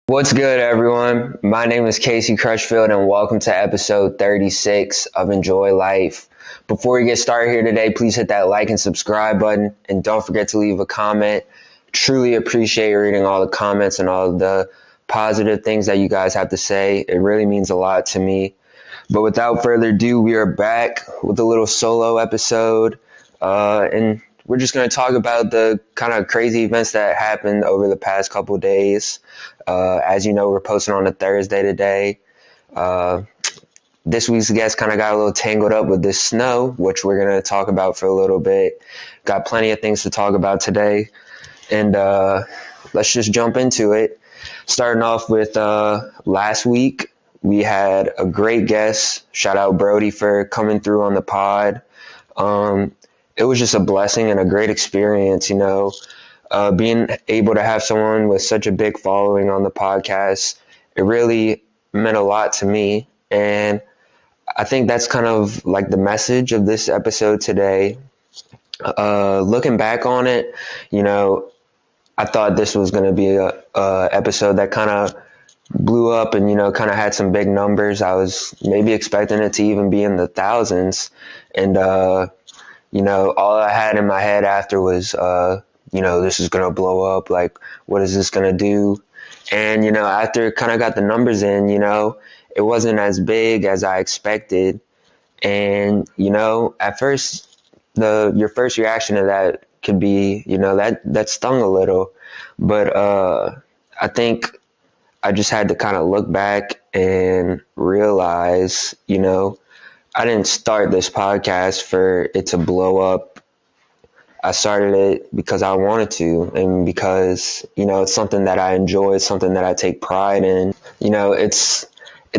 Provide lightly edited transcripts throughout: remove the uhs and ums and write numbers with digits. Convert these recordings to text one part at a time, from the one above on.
What's good, everyone? My name is Casey Crutchfield, and welcome to episode 36 of Enjoy Life. Before we get started here today, please hit that like and subscribe button, and don't forget to leave a comment. Truly appreciate reading all the comments and all of the positive things that you guys have to say. It really means a lot to me. But without further ado, we are back with a little solo episode, and we're just going to talk about the kind of crazy events that happened over the past couple days. As you know, we're posting on a Thursday today. Uh, this week's guest kind of got a little tangled up with this snow, which we're going to talk about for a little bit. Got plenty of things to talk about today, and let's just jump into it. Starting off with last week, we had a great guest. Shout out Brodie for coming through on the pod. It was just a blessing and a great experience, being able to have someone with such a big following on the podcast. It really meant a lot to me. And I think that's kind of like the message of this episode today. Looking back on it, I thought this was going to be a episode that kind of blew up and, kind of had some big numbers. I was maybe expecting it to even be in the thousands. And, all I had in my head after was, this is going to blow up. Like, what is this going to do? And, after it kind of got the numbers in, it wasn't as big as I expected. And, at first, your first reaction to that could be, that stung a little. But I think I just had to kind of look back and realize, I didn't start this podcast for it to blow up. I started it because I wanted to, and because, it's something that I enjoy, it's something that I take pride in. It's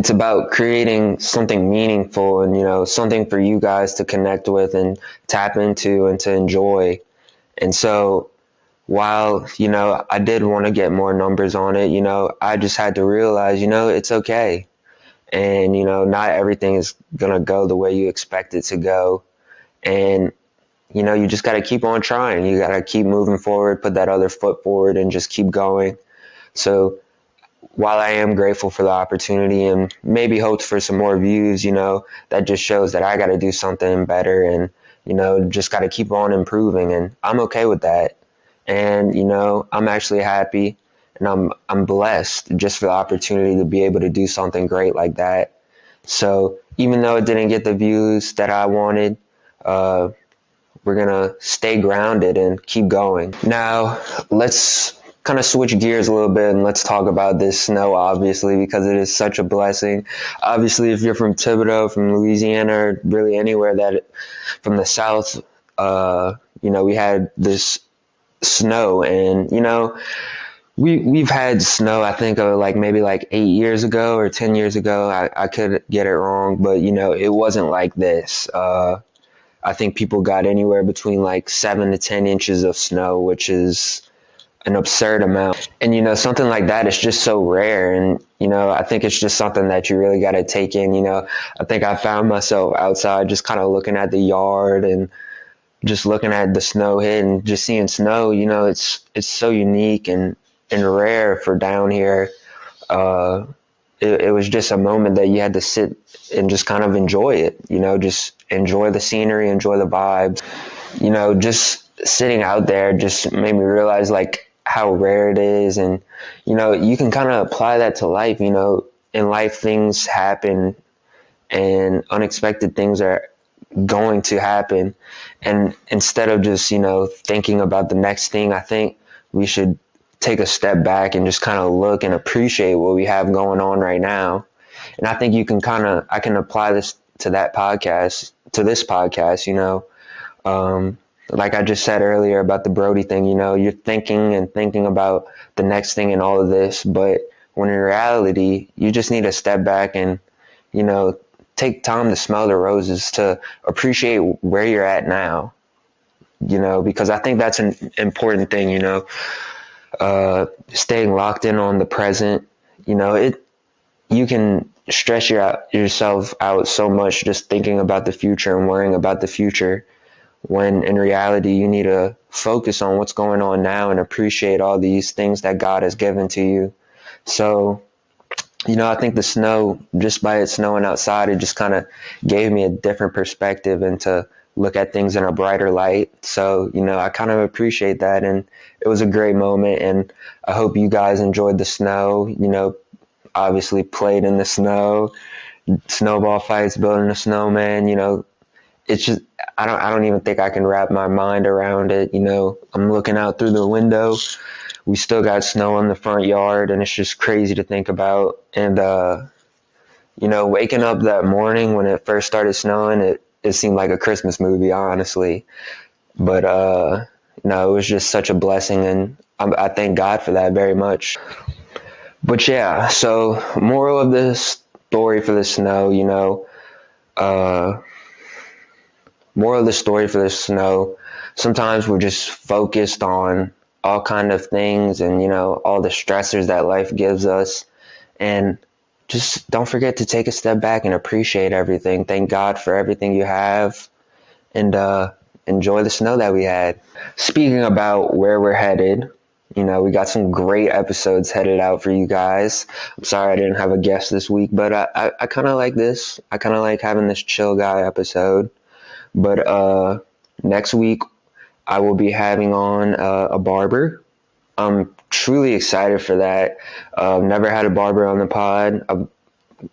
about creating something meaningful and, something for you guys to connect with and tap into and to enjoy. And so while, I did want to get more numbers on it, I just had to realize, it's okay. And, not everything is going to go the way you expect it to go. And, you just got to keep on trying. You got to keep moving forward, put that other foot forward and just keep going. So while I am grateful for the opportunity and maybe hopes for some more views, that just shows that I got to do something better and, just got to keep on improving. And I'm okay with that. And, I'm actually happy and I'm blessed just for the opportunity to be able to do something great like that. So even though it didn't get the views that I wanted, we're going to stay grounded and keep going. Now, let's kind of switch gears a little bit and let's talk about this snow, obviously, because it is such a blessing. Obviously, if you're from Thibodeau, from Louisiana, or really anywhere from the South, we had this snow and, we've had snow, I think, maybe 8 years ago or 10 years ago. I could get it wrong, but, it wasn't like this. I think people got anywhere between 7 to 10 inches of snow, which is an absurd amount. And, something like that is just so rare. And, I think it's just something that you really got to take in. I think I found myself outside just kind of looking at the yard and just looking at the snow hit and just seeing snow. It's so unique and rare for down here. It was just a moment that you had to sit and just kind of enjoy it, just enjoy the scenery, enjoy the vibes. Just sitting out there just made me realize how rare it is. And, you can kind of apply that to life. In life, things happen and unexpected things are going to happen. And instead of just, thinking about the next thing, I think we should take a step back and just kind of look and appreciate what we have going on right now. And I think I can apply this to this podcast. Like I just said earlier about the Brodie thing, you're thinking and thinking about the next thing and all of this, but when in reality, you just need to step back and, take time to smell the roses, to appreciate where you're at now, because I think that's an important thing, staying locked in on the present. You can stress yourself out so much just thinking about the future and worrying about the future, when in reality you need to focus on what's going on now and appreciate all these things that God has given to you. So, I think the snow, just by it snowing outside, it just kind of gave me a different perspective and to look at things in a brighter light. So, I kind of appreciate that. And it was a great moment. And I hope you guys enjoyed the snow, obviously played in the snow, snowball fights, building a snowman, it's just, I don't even think I can wrap my mind around it. I'm looking out through the window. We still got snow in the front yard, and it's just crazy to think about. And, waking up that morning when it first started snowing, it seemed like a Christmas movie, honestly. But, no, it was just such a blessing, and I thank God for that very much. But yeah, so moral of this story for the snow, uh, moral of the story for the snow, sometimes we're just focused on all kind of things and, all the stressors that life gives us. And just don't forget to take a step back and appreciate everything. Thank God for everything you have, and enjoy the snow that we had. Speaking about where we're headed, we got some great episodes headed out for you guys. I'm sorry I didn't have a guest this week, but I kind of like this. I kind of like having this chill guy episode. But next week, I will be having on a barber. I'm truly excited for that. I've never had a barber on the pod. I've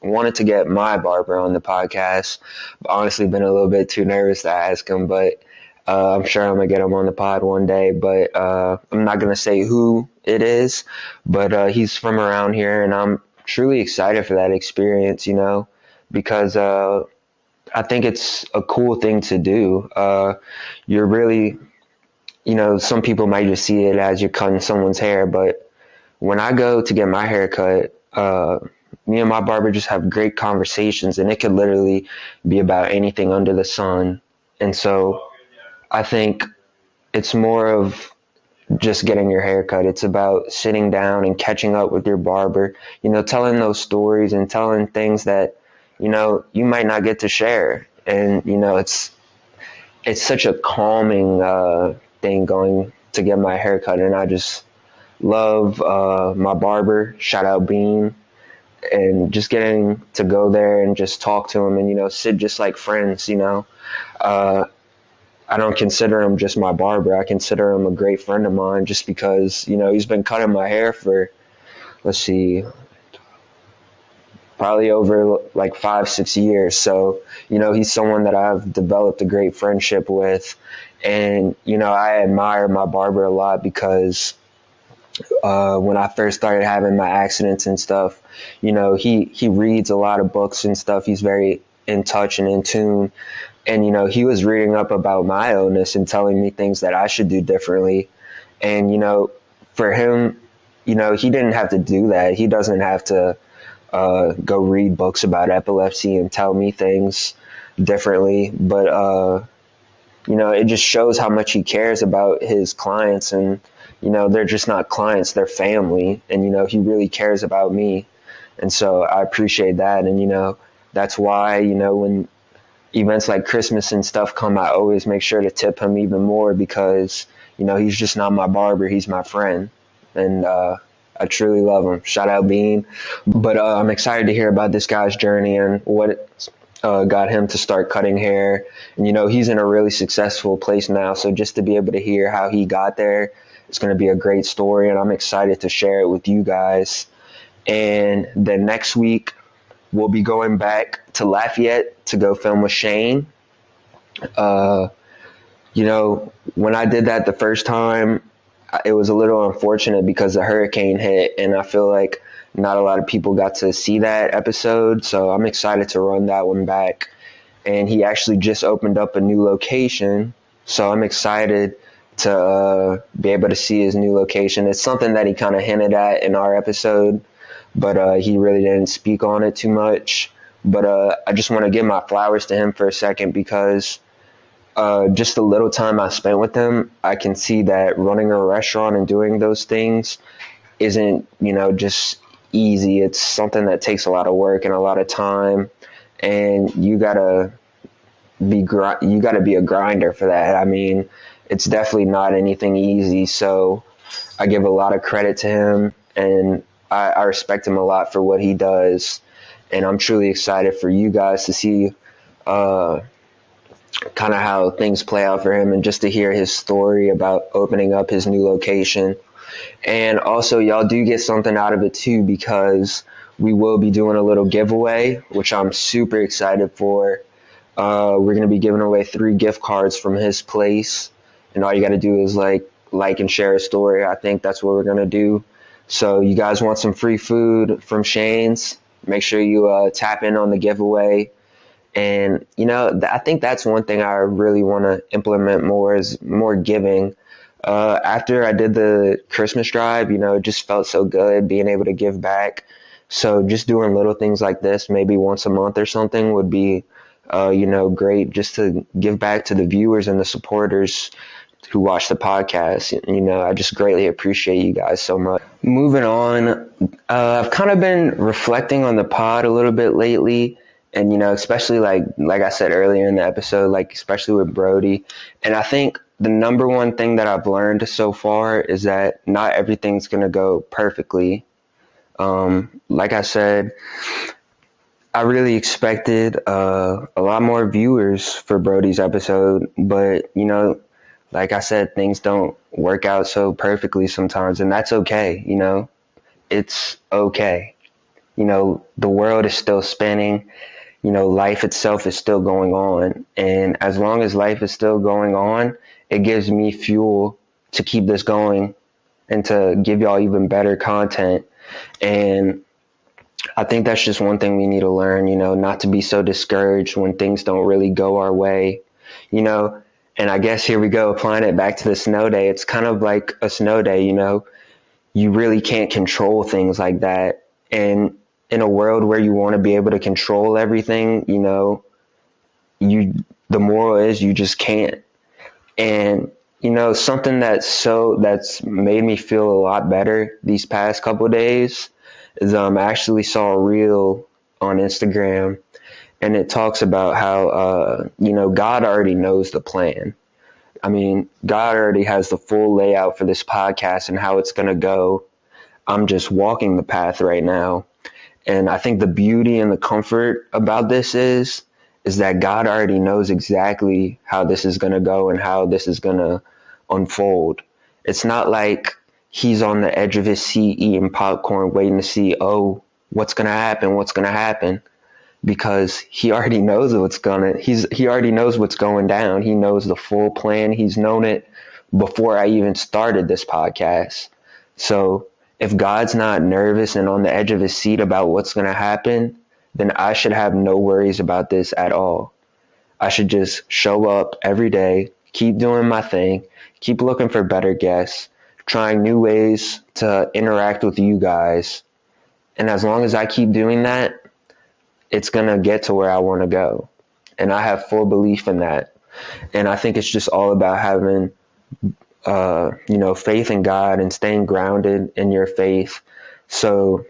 wanted to get my barber on the podcast. I've honestly been a little bit too nervous to ask him, but I'm sure I'm going to get him on the pod one day. But I'm not going to say who it is, but he's from around here, and I'm truly excited for that experience, because I think it's a cool thing to do. You're really, some people might just see it as you're cutting someone's hair, but when I go to get my hair cut, me and my barber just have great conversations, and it could literally be about anything under the sun. And so I think it's more of just getting your hair cut. It's about sitting down and catching up with your barber, telling those stories and telling things that, you might not get to share. And, it's such a calming thing going to get my hair cut. And I just love my barber, shout out Bean, and just getting to go there and just talk to him and, sit just like friends. Uh, I don't consider him just my barber. I consider him a great friend of mine just because, he's been cutting my hair for, let's see, probably over like 5-6 years. So, he's someone that I've developed a great friendship with. And, I admire my barber a lot because when I first started having my accidents and stuff, he reads a lot of books and stuff. He's very in touch and in tune. And, he was reading up about my illness and telling me things that I should do differently. And, for him, he didn't have to do that. He doesn't have to go read books about epilepsy and tell me things differently. But, it just shows how much he cares about his clients. And, they're just not clients, they're family. And, he really cares about me. And so I appreciate that. And, that's why, when events like Christmas and stuff come, I always make sure to tip him even more because, he's just not my barber. He's my friend. And I truly love him. Shout out Bean. But I'm excited to hear about this guy's journey and what got him to start cutting hair. And, he's in a really successful place now. So just to be able to hear how he got there, it's going to be a great story. And I'm excited to share it with you guys. And then next week, we'll be going back to Lafayette to go film with Shane. Uh, when I did that the first time, it was a little unfortunate because the hurricane hit, and I feel like not a lot of people got to see that episode. So I'm excited to run that one back. And he actually just opened up a new location. So I'm excited to be able to see his new location. It's something that he kind of hinted at in our episode, but he really didn't speak on it too much. But I just want to give my flowers to him for a second because just the little time I spent with him, I can see that running a restaurant and doing those things isn't, just easy. It's something that takes a lot of work and a lot of time, and you gotta be a grinder for that. I mean, it's definitely not anything easy. So I give a lot of credit to him, and I respect him a lot for what he does, and I'm truly excited for you guys to see uh, kind of how things play out for him and just to hear his story about opening up his new location. And also, y'all do get something out of it too, because we will be doing a little giveaway, which I'm super excited for. We're going to be giving away 3 gift cards from his place. And all you got to do is like and share a story. I think that's what we're going to do. So you guys want some free food from Shane's? Make sure you tap in on the giveaway. And, I think that's one thing I really want to implement more is more giving. After I did the Christmas drive, it just felt so good being able to give back. So just doing little things like this, maybe once a month or something would be, great just to give back to the viewers and the supporters who watch the podcast. I just greatly appreciate you guys so much. Moving on, I've kind of been reflecting on the pod a little bit lately, and especially like I said earlier in the episode, like especially with Brodie, and I think the number one thing that I've learned so far is that not everything's gonna go perfectly. Like I said, I really expected a lot more viewers for Brodie's episode, but like I said, things don't work out so perfectly sometimes, and that's okay. It's okay. The world is still spinning. Life itself is still going on. And as long as life is still going on, it gives me fuel to keep this going and to give y'all even better content. And I think that's just one thing we need to learn, not to be so discouraged when things don't really go our way, and I guess here we go, applying it back to the snow day. It's kind of like a snow day, you really can't control things like that. And in a world where you want to be able to control everything, the moral is you just can't. And something that's made me feel a lot better these past couple of days is I actually saw a reel on Instagram, and it talks about how God already knows the plan. I mean, God already has the full layout for this podcast and how it's going to go. I'm just walking the path right now. And I think the beauty and the comfort about this is that God already knows exactly how this is going to go and how this is going to unfold. It's not like he's on the edge of his seat eating popcorn waiting to see, oh, what's going to happen, because he already knows he already knows what's going down. He knows the full plan. He's known it before I even started this podcast. So if God's not nervous and on the edge of his seat about what's going to happen, then I should have no worries about this at all. I should just show up every day, keep doing my thing, keep looking for better guests, trying new ways to interact with you guys. And as long as I keep doing that, it's going to get to where I want to go. And I have full belief in that. And I think it's just all about having, faith in God and staying grounded in your faith. So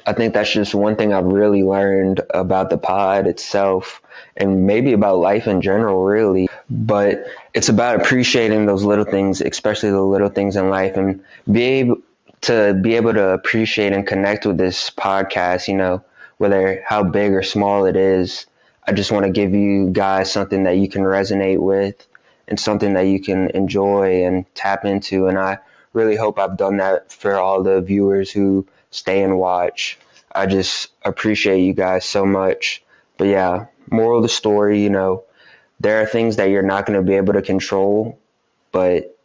I think that's just one thing I've really learned about the pod itself and maybe about life in general, really. But it's about appreciating those little things, especially the little things in life, and be able to appreciate and connect with this podcast, whether how big or small it is. I just want to give you guys something that you can resonate with and something that you can enjoy and tap into. And I really hope I've done that for all the viewers who stay and watch. I just appreciate you guys so much. But yeah, moral of the story, there are things that you're not going to be able to control, but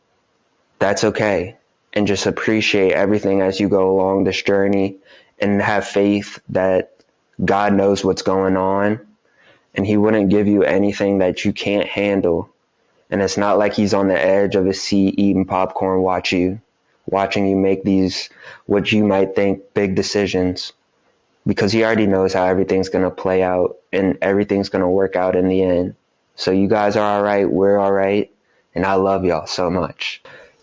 that's okay. And just appreciate everything as you go along this journey and have faith that God knows what's going on and he wouldn't give you anything that you can't handle. And it's not like he's on the edge of his seat eating popcorn watching you make these, what you might think, big decisions, because he already knows how everything's going to play out and everything's going to work out in the end. So you guys are all right. We're all right. And I love y'all so much.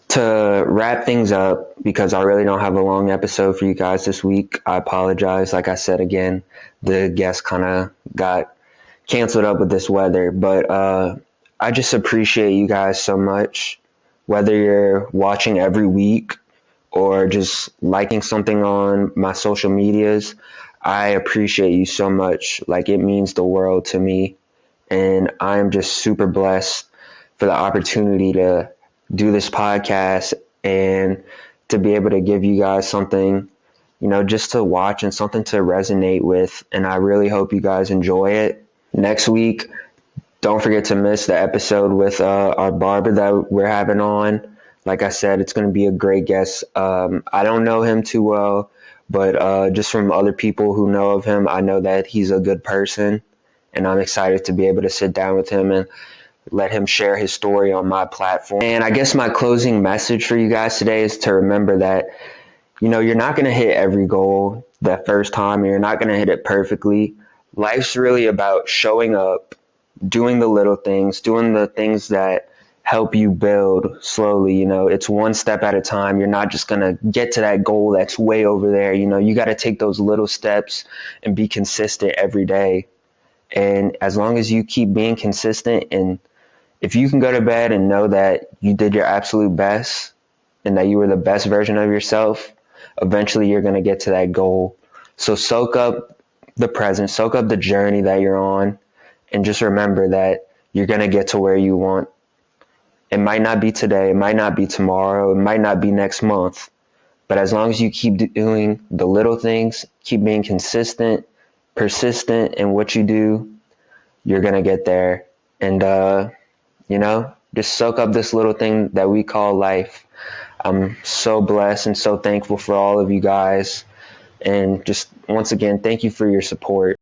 To wrap things up, because I really don't have a long episode for you guys this week, I apologize. Like I said again, the guest kind of got canceled up with this weather, but I just appreciate you guys so much, whether you're watching every week or just liking something on my social medias, I appreciate you so much. Like, it means the world to me. And I'm just super blessed for the opportunity to do this podcast and to be able to give you guys something, just to watch and something to resonate with. And I really hope you guys enjoy it. Next week, don't forget to miss the episode with our barber that we're having on. Like I said, it's going to be a great guest. I don't know him too well, but just from other people who know of him, I know that he's a good person. And I'm excited to be able to sit down with him and let him share his story on my platform. And I guess my closing message for you guys today is to remember that, you're not going to hit every goal that first time, and you're not going to hit it perfectly. Life's really about showing up, doing the little things, doing the things that help you build slowly. It's one step at a time. You're not just going to get to that goal that's way over there. You got to take those little steps and be consistent every day. And as long as you keep being consistent, and if you can go to bed and know that you did your absolute best and that you were the best version of yourself, eventually you're going to get to that goal. So soak up the present, soak up the journey that you're on, and just remember that you're going to get to where you want. It might not be today, it might not be tomorrow, it might not be next month, but as long as you keep doing the little things, keep being consistent, persistent in what you do, you're going to get there. And, just soak up this little thing that we call life. I'm so blessed and so thankful for all of you guys. And just once again, thank you for your support.